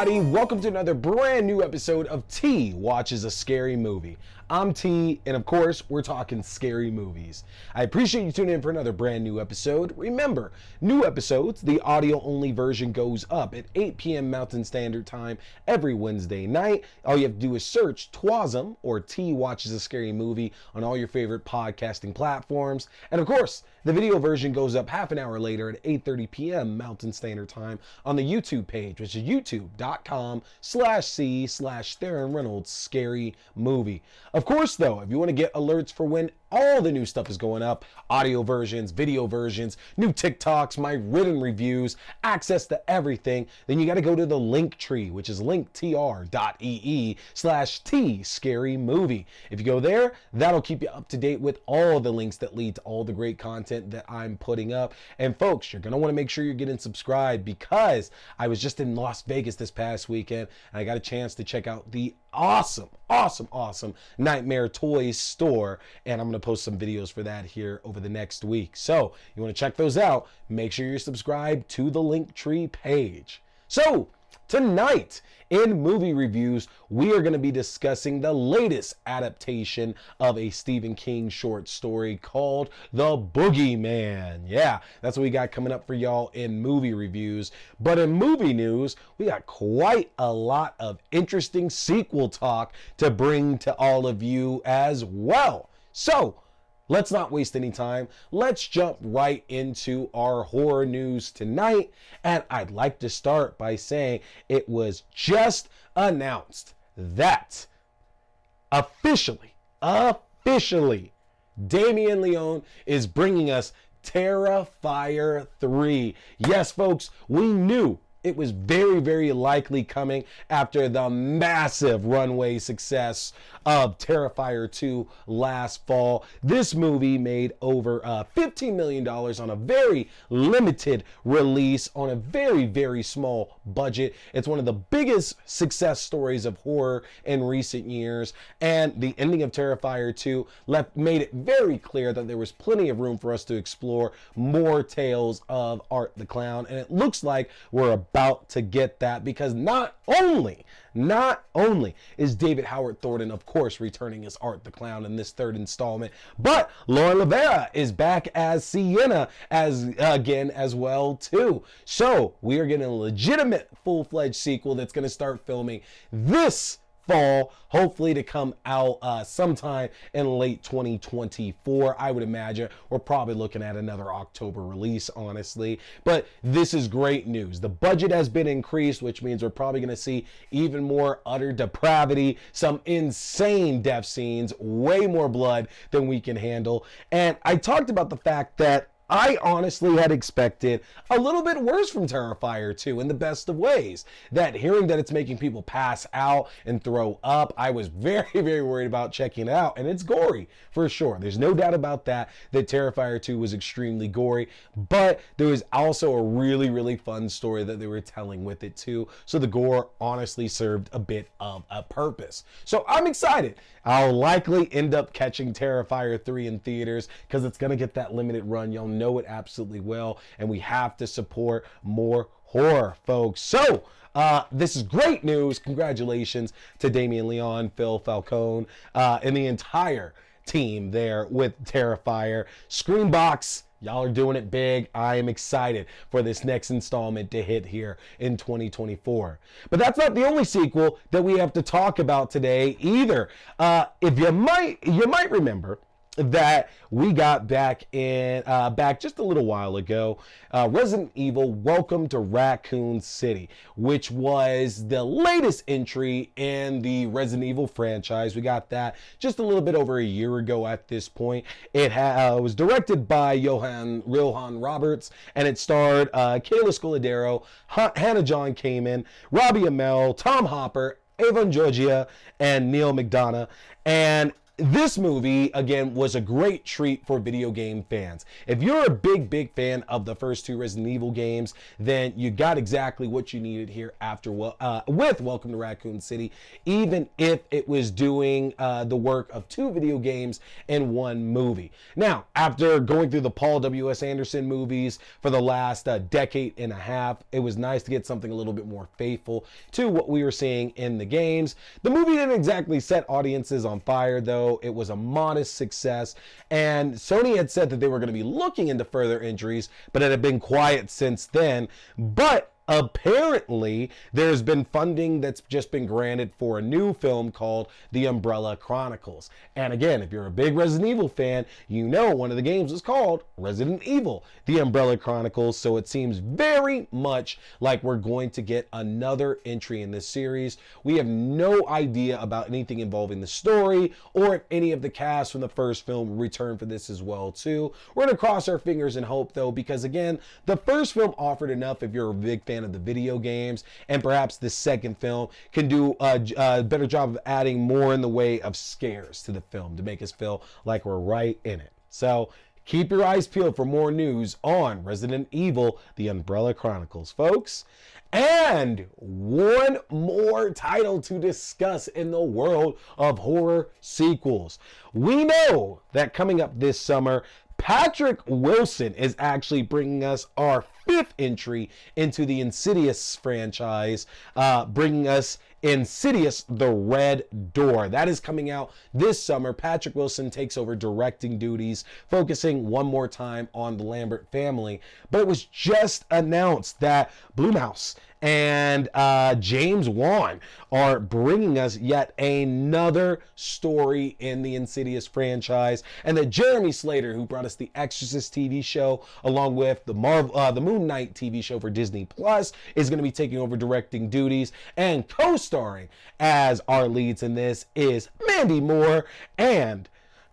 everybody, welcome to another brand new episode of T Watches a Scary Movie. I'm T, and of course, we're talking scary movies. I appreciate you tuning in for another brand new episode. Remember, new episodes, the audio-only version goes up at 8 p.m. Mountain Standard Time every Wednesday night. All you have to do is search TWASM, or T Watches a Scary Movie, on all your favorite podcasting platforms. And of course, the video version goes up half an hour later at 8:30 p.m. Mountain Standard Time on the YouTube page, which is youtube.com/C/Theron Reynolds Scary Movie. Of course, though, if you want to get alerts for when all the new stuff is going up, audio versions, video versions, new TikToks, my written reviews, access to everything, then you got to go to the link tree, which is linktr.ee/T Scary Movie. If you go there, that'll keep you up to date with all the links that lead to all the great content that I'm putting up. And folks, you're going to want to make sure you're getting subscribed, because I was just in Las Vegas this past weekend and I got a chance to check out the awesome Nightmare Toys store, and I'm going to post some videos for that here over the next week. So you want to check those out, make sure you're subscribed to the Linktree page. So tonight in movie reviews, we are going to be discussing the latest adaptation of a Stephen King short story called The Boogeyman. Yeah, that's what we got coming up for y'all in movie reviews. But in movie news, we got quite a lot of interesting sequel talk to bring to all of you as well. So let's not waste any time. Let's jump right into our horror news tonight. And I'd like to start by saying it was just announced that officially, Damien Leone is bringing us Terrifier 3. Yes, folks, we knew it was very likely coming after the massive runway success of Terrifier 2 last fall. This movie made over $15 million on a very limited release on a very small budget. It's one of the biggest success stories of horror in recent years, and the ending of Terrifier 2 made it very clear that there was plenty of room for us to explore more tales of Art the Clown, and it looks like we're about to get that, because not only is David Howard Thornton, of course, returning as Art the Clown in this third installment, but Lauren Levera is back as Sienna again as well too. So we are getting a legitimate full-fledged sequel that's going to start filming this fall, hopefully to come out sometime in late 2024. I would imagine we're probably looking at another October release, honestly. But this is great news. The budget has been increased, which means we're probably going to see even more utter depravity, some insane death scenes, way more blood than we can handle. And I talked about the fact that I honestly had expected a little bit worse from Terrifier 2 in the best of ways. That hearing that it's making people pass out and throw up, I was very worried about checking it out. And it's gory, for sure. There's no doubt about that Terrifier 2 was extremely gory. But there was also a really fun story that they were telling with it too. So the gore honestly served a bit of a purpose. So I'm excited. I'll likely end up catching Terrifier 3 in theaters, because it's going to get that limited run. Y'all know it absolutely well, and we have to support more horror, folks. So this is great news. Congratulations to Damien Leone, Phil Falcone, and the entire team there with Terrifier. Screenbox, y'all are doing it big. I am excited for this next installment to hit here in 2024. But that's not the only sequel that we have to talk about today either. If you might remember that we got back just a little while ago, Resident Evil Welcome to Raccoon City, which was the latest entry in the Resident Evil franchise. We got that just a little bit over a year ago at this point. It was directed by Johan Roberts, and it starred Kayla Scoladero, Hannah John Kamen, Robbie Amell, Tom Hopper, Avon Georgia, and Neil McDonough. And this movie, again, was a great treat for video game fans. If you're a big fan of the first two Resident Evil games, then you got exactly what you needed here after with Welcome to Raccoon City, even if it was doing the work of two video games in one movie. Now, after going through the Paul W.S. Anderson movies for the last decade and a half, it was nice to get something a little bit more faithful to what we were seeing in the games. The movie didn't exactly set audiences on fire, though. It was a modest success, and Sony had said that they were going to be looking into further entries, but it had been quiet since then. But apparently, there's been funding that's just been granted for a new film called The Umbrella Chronicles. And again, if you're a big Resident Evil fan, you know one of the games is called Resident Evil, The Umbrella Chronicles. So it seems very much like we're going to get another entry in this series. We have no idea about anything involving the story or if any of the cast from the first film return for this as well too. We're going to cross our fingers and hope, though, because again, the first film offered enough if you're a big fan of the video games, and perhaps the second film can do a better job of adding more in the way of scares to the film to make us feel like we're right in it. So keep your eyes peeled for more news on Resident Evil, The Umbrella Chronicles, folks. And one more title to discuss in the world of horror sequels. We know that coming up this summer, Patrick Wilson is actually bringing us our fifth entry into the Insidious franchise, bringing us Insidious: The Red Door. That is coming out this summer. Patrick Wilson takes over directing duties, focusing one more time on the Lambert family. But it was just announced that Blumhouse and James Wan are bringing us yet another story in the Insidious franchise, and that Jeremy Slater, who brought us the Exorcist TV show along with the Moon Knight TV show for Disney Plus, is going to be taking over directing duties, and co-starring as our leads in this is Mandy Moore and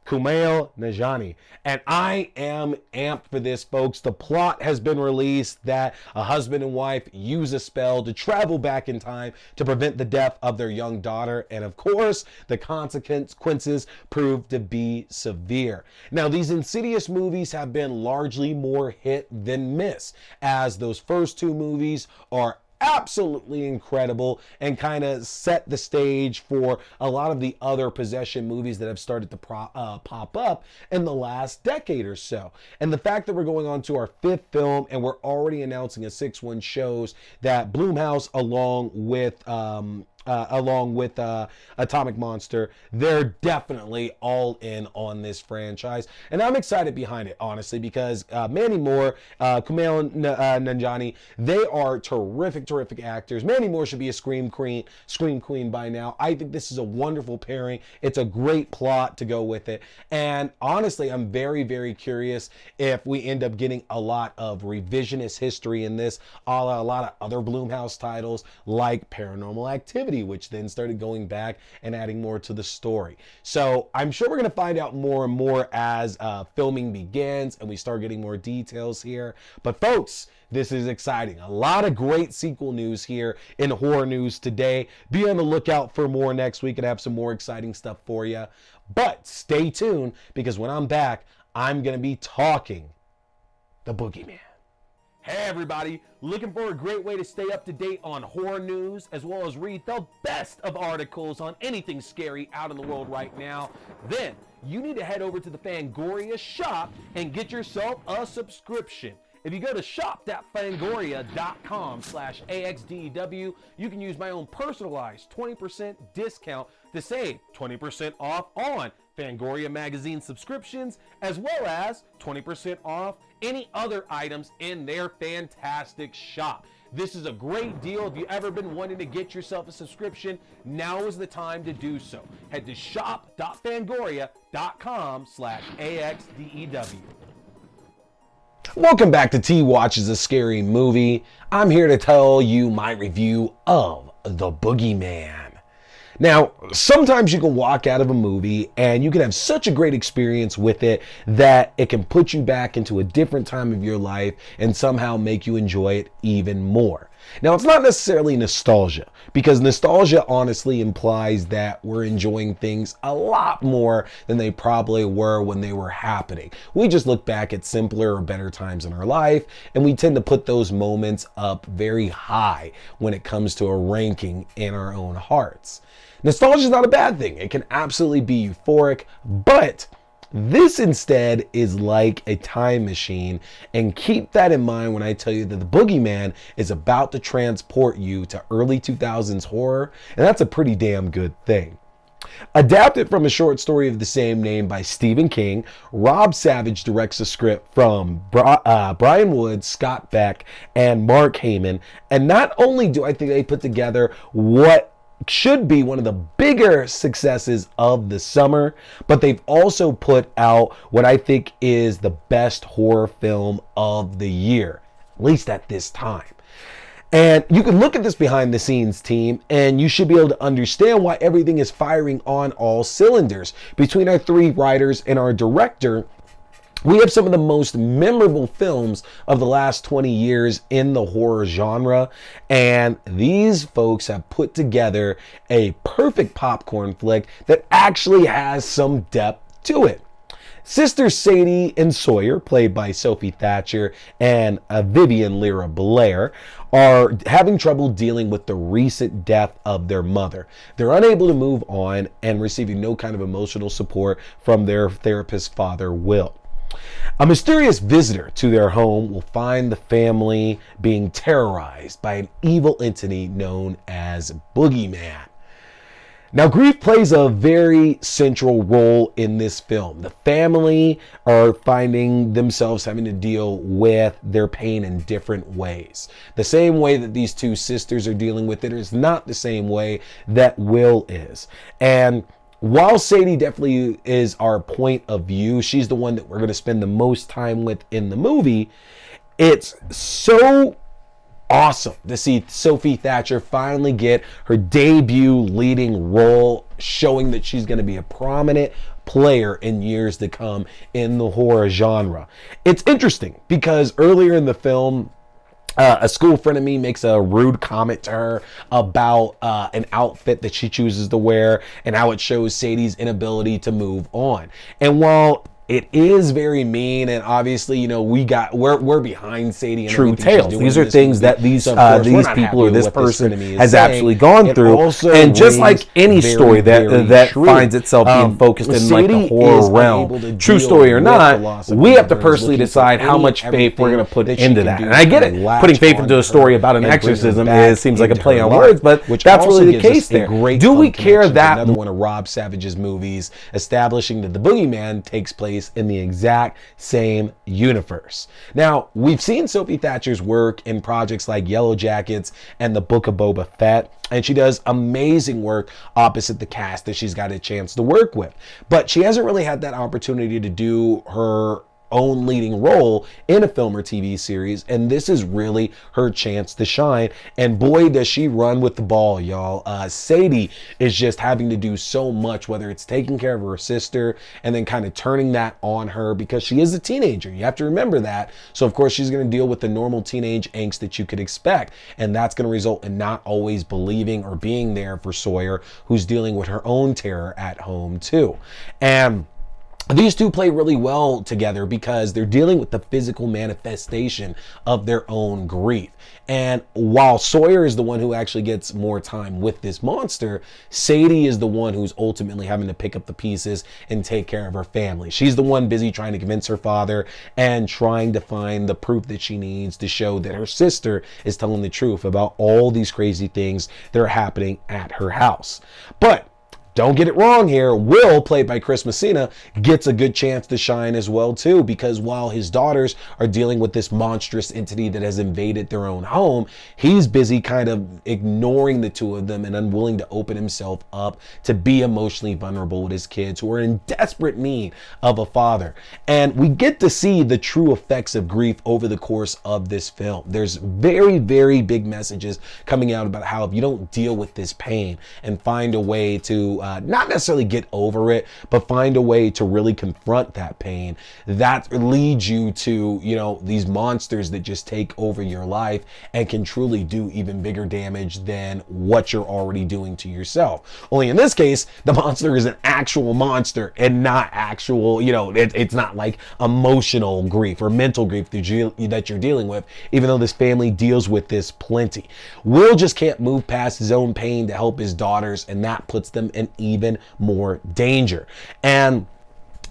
Kumail Nanjiani. And I am amped for this, folks. The plot has been released that a husband and wife use a spell to travel back in time to prevent the death of their young daughter. And of course, the consequences prove to be severe. Now, these Insidious movies have been largely more hit than miss, as those first two movies are absolutely incredible and kind of set the stage for a lot of the other possession movies that have started to pop up in the last decade or so. And the fact that we're going on to our fifth film and we're already announcing a sixth one shows that Blumhouse, along with Atomic Monster, they're definitely all in on this franchise. And I'm excited behind it, honestly, because Mandy Moore, Kumail Nanjiani, they are terrific actors. Mandy Moore should be a Scream Queen by now. I think this is a wonderful pairing. It's a great plot to go with it. And honestly, I'm very curious if we end up getting a lot of revisionist history in this, a lot of other Blumhouse titles like Paranormal Activity, which then started going back and adding more to the story. So I'm sure we're going to find out more and more as filming begins and we start getting more details here. But folks, this is exciting. A lot of great sequel news here in horror news today. Be on the lookout for more next week and have some more exciting stuff for you. But stay tuned, because when I'm back, I'm going to be talking the Boogeyman. Hey everybody, looking for a great way to stay up to date on horror news as well as read the best of articles on anything scary out in the world right now? Then you need to head over to the Fangoria shop and get yourself a subscription. If you go to shop.fangoria.com/AXDEW, you can use my own personalized 20% discount to save 20% off on Fangoria magazine subscriptions, as well as 20% off any other items in their fantastic shop. This is a great deal. If you've ever been wanting to get yourself a subscription, now is the time to do so. Head to shop.fangoria.com/AXDEW. Welcome back to T Watches a Scary Movie. I'm here to tell you my review of The Boogeyman. Now, sometimes you can walk out of a movie and you can have such a great experience with it that it can put you back into a different time of your life and somehow make you enjoy it even more. Now, it's not necessarily nostalgia, because nostalgia honestly implies that we're enjoying things a lot more than they probably were when they were happening. We just look back at simpler or better times in our life, and we tend to put those moments up very high when it comes to a ranking in our own hearts. Nostalgia is not a bad thing. It can absolutely be euphoric, but this instead is like a time machine, and keep that in mind when I tell you that the Boogeyman is about to transport you to early 2000s horror, and that's a pretty damn good thing. Adapted from a short story of the same name by Stephen King, Rob Savage directs a script from Brian Wood, Scott Beck, and Mark Heyman, and not only do I think they put together what should be one of the bigger successes of the summer, but they've also put out what I think is the best horror film of the year, at least at this time. And you can look at this behind the scenes team, and you should be able to understand why everything is firing on all cylinders. Between our 3 writers and our director, we have some of the most memorable films of the last 20 years in the horror genre, and these folks have put together a perfect popcorn flick that actually has some depth to it. Sisters Sadie and Sawyer, played by Sophie Thatcher and Vivian Lyra Blair, are having trouble dealing with the recent death of their mother. They're unable to move on and receiving no kind of emotional support from their therapist father, Will. A mysterious visitor to their home will find the family being terrorized by an evil entity known as Boogeyman. Now, grief plays a very central role in this film. The family are finding themselves having to deal with their pain in different ways. The same way that these 2 sisters are dealing with it is not the same way that Will is. And while Sadie definitely is our point of view, she's the one that we're going to spend the most time with in the movie, it's so awesome to see Sophie Thatcher finally get her debut leading role, showing that she's going to be a prominent player in years to come in the horror genre. It's interesting because earlier in the film, a school friend of me makes a rude comment to her about an outfit that she chooses to wear and how it shows Sadie's inability to move on. And while it is very mean, and obviously, you know, we're behind Sadie. And true tales. These are things that these people or this person has actually gone through, and just like any story that finds itself being focused in like the horror realm, true story or not, we have to personally decide how much faith we're going to put into that. And I get it, putting faith into a story about an exorcism seems like a play on words, but that's really the case there. Do we care that? Another one of Rob Savage's movies, establishing that the Boogeyman takes place in the exact same universe. Now, we've seen Sophie Thatcher's work in projects like Yellow Jackets and The Book of Boba Fett, and she does amazing work opposite the cast that she's got a chance to work with. But she hasn't really had that opportunity to do her own leading role in a film or TV series, and this is really her chance to shine. And boy, does she run with the ball, y'all. Sadie is just having to do so much, whether it's taking care of her sister and then kind of turning that on her because she is a teenager. You have to remember that. So of course she's going to deal with the normal teenage angst that you could expect, and that's going to result in not always believing or being there for Sawyer, who's dealing with her own terror at home too. And these 2 play really well together because they're dealing with the physical manifestation of their own grief. And while Sawyer is the one who actually gets more time with this monster, Sadie is the one who's ultimately having to pick up the pieces and take care of her family. She's the one busy trying to convince her father and trying to find the proof that she needs to show that her sister is telling the truth about all these crazy things that are happening at her house. But don't get it wrong here. Will, played by Chris Messina, gets a good chance to shine as well too, because while his daughters are dealing with this monstrous entity that has invaded their own home, he's busy kind of ignoring the 2 of them and unwilling to open himself up to be emotionally vulnerable with his kids who are in desperate need of a father. And we get to see the true effects of grief over the course of this film. There's very, very big messages coming out about how if you don't deal with this pain and find a way to not necessarily get over it, but find a way to really confront that pain, that leads you to, you know, these monsters that just take over your life and can truly do even bigger damage than what you're already doing to yourself. Only in this case, the monster is an actual monster and not actual, you know, it's not like emotional grief or mental grief that you're dealing with, even though this family deals with this plenty. Will just can't move past his own pain to help his daughters, and that puts them in even more danger. And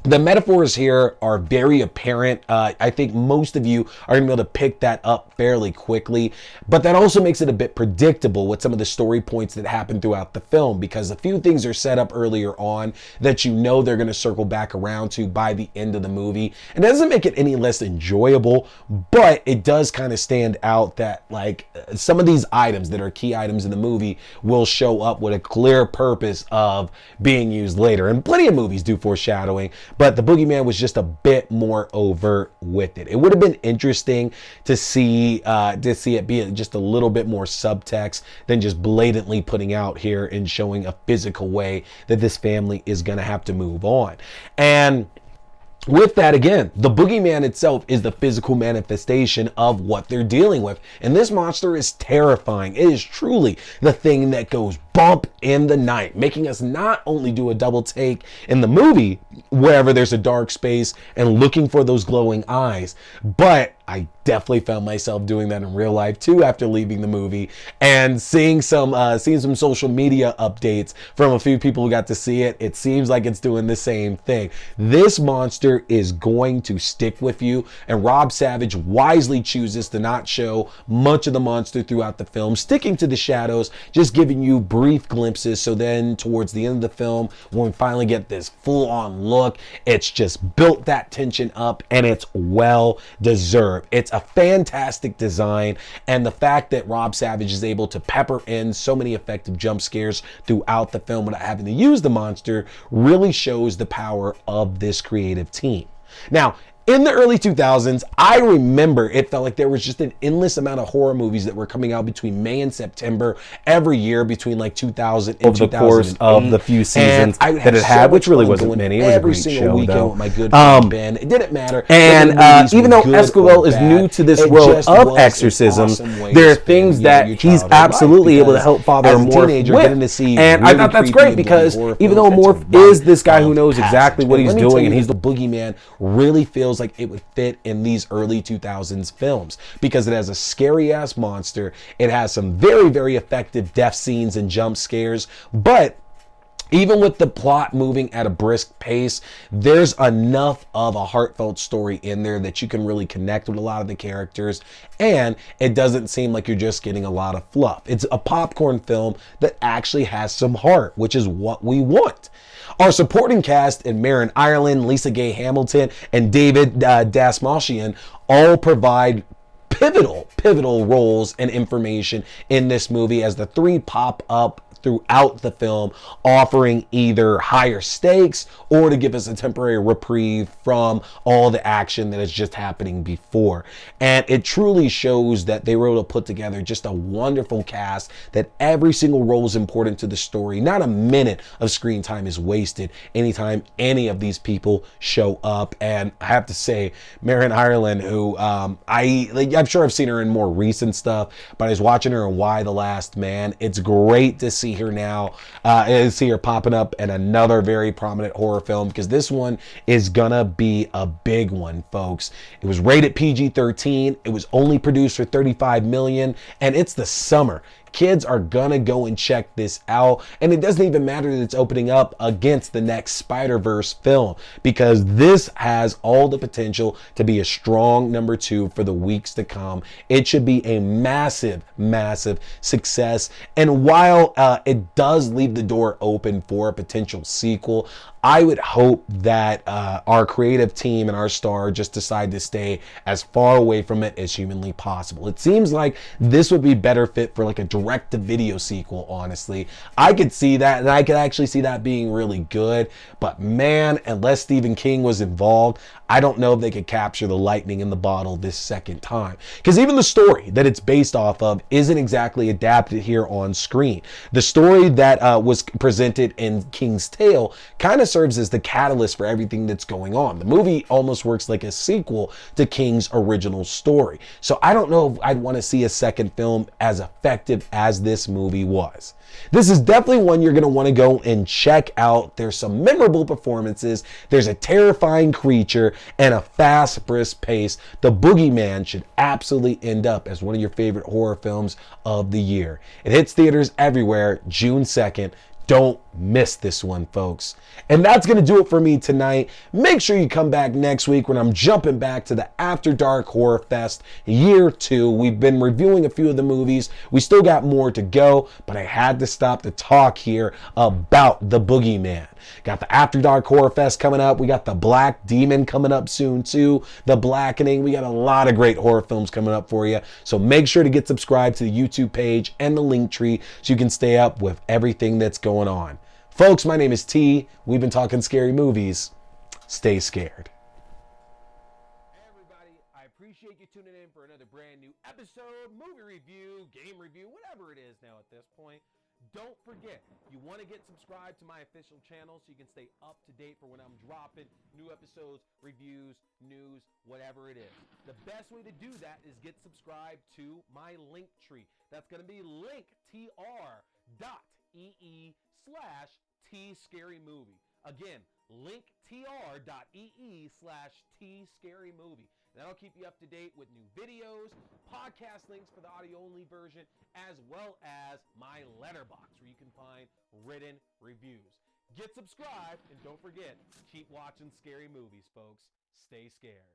the metaphors here are very apparent. I think most of you are going to be able to pick that up fairly quickly, but that also makes it a bit predictable with some of the story points that happen throughout the film, because a few things are set up earlier on that you know they're going to circle back around to by the end of the movie. It doesn't make it any less enjoyable, but it does kind of stand out that like some of these items that are key items in the movie will show up with a clear purpose of being used later. And plenty of movies do foreshadowing, but the Boogeyman was just a bit more overt with it. It would have been interesting to see it be just a little bit more subtext than just blatantly putting out here and showing a physical way that this family is going to have to move on. And with that, again, the Boogeyman itself is the physical manifestation of what they're dealing with. And this monster is terrifying. It is truly the thing that goes bump in the night, making us not only do a double take in the movie wherever there's a dark space and looking for those glowing eyes, but I definitely found myself doing that in real life too after leaving the movie and seeing some social media updates from a few people who got to see it. It seems like it's doing the same thing. This monster is going to stick with you, and Rob Savage wisely chooses to not show much of the monster throughout the film, sticking to the shadows, just giving you brief glimpses. So then towards the end of the film, when we finally get this full-on look, it's just built that tension up, and it's well deserved. It's a fantastic design, and the fact that Rob Savage is able to pepper in so many effective jump scares throughout the film without having to use the monster really shows the power of this creative team. Now, in the early 2000s, I remember it felt like there was just an endless amount of horror movies that were coming out between May and September every year between like 2000 and 2008. Over the course of the few seasons that it had, which really wasn't many. It was every a great single show, weekend though. with my good friend Ben. It didn't matter. And even though Esquivel is new to this world of exorcisms, there are things that he's absolutely able to help Father Morph with. And I thought that's great, because even though Morph is this guy who knows exactly what he's doing, and he's the Boogeyman, really feels like it would fit in these early 2000s films, because it has a scary ass monster. It has some very, very effective death scenes and jump scares, but even with the plot moving at a brisk pace, there's enough of a heartfelt story in there that you can really connect with a lot of the characters, and it doesn't seem like you're just getting a lot of fluff. It's a popcorn film that actually has some heart, which is what we want. Our supporting cast in Marin Ireland, Lisa Gay Hamilton, and David Dastmalchian all provide pivotal roles and information in this movie, as the three pop up throughout the film, offering either higher stakes or to give us a temporary reprieve from all the action that is just happening before. And it truly shows that they were able to put together just a wonderful cast, that every single role is important to the story. Not a minute of screen time is wasted anytime any of these people show up. And I have to say, Marin Ireland, who I'm sure I've seen her in more recent stuff, but I was watching her in Why the Last Man. It's great to see her now, see her popping up in another very prominent horror film, because this one is gonna be a big one, folks. It was rated PG-13. It was only produced for $35 million, and it's the summer. Kids are gonna go and check this out, and it doesn't even matter that it's opening up against the next Spider-Verse film, because this has all the potential to be a strong number 2 for the weeks to come. It should be a massive success, and while it does leave the door open for a potential sequel, I would hope that our creative team and our star just decide to stay as far away from it as humanly possible. It seems like this would be better fit for like a direct-to-video sequel, honestly. I could see that, and I could actually see that being really good. But man, unless Stephen King was involved, I don't know if they could capture the lightning in the bottle this second time. Because even the story that it's based off of isn't exactly adapted here on screen. The story that was presented in King's Tale kind of serves as the catalyst for everything that's going on. The movie almost works like a sequel to King's original story. So I don't know if I'd want to see a second film as effective as this movie was. This is definitely one you're going to want to go and check out. There's some memorable performances. There's a terrifying creature and a fast, brisk pace. The Boogeyman should absolutely end up as one of your favorite horror films of the year. It hits theaters everywhere June 2nd. Don't miss this one, folks. And that's going to do it for me tonight. Make sure you come back next week when I'm jumping back to the After Dark Horror Fest Year 2. We've been reviewing a few of the movies. We still got more to go, but I had to stop to talk here about the Boogeyman. Got the After Dark Horror Fest coming up. We got the Black Demon coming up soon too. The Blackening. We got a lot of great horror films coming up for you. So make sure to get subscribed to the YouTube page and the link tree so you can stay up with everything that's going on. Folks, my name is T. We've been talking scary movies. Stay scared. Hey everybody, I appreciate you tuning in for another brand new episode, movie review, game review, whatever it is now at this point. Don't forget, you want to get subscribed to my official channel so you can stay up to date for when I'm dropping new episodes, reviews, news, whatever it is. The best way to do that is get subscribed to my link tree. That's going to be linktr.ee/T-Scary-Movie. Again, linktr.ee/T-Scary-Movie. That'll keep you up to date with new videos, podcast links for the audio-only version, as well as my letterbox where you can find written reviews. Get subscribed, and don't forget, keep watching scary movies, folks. Stay scared.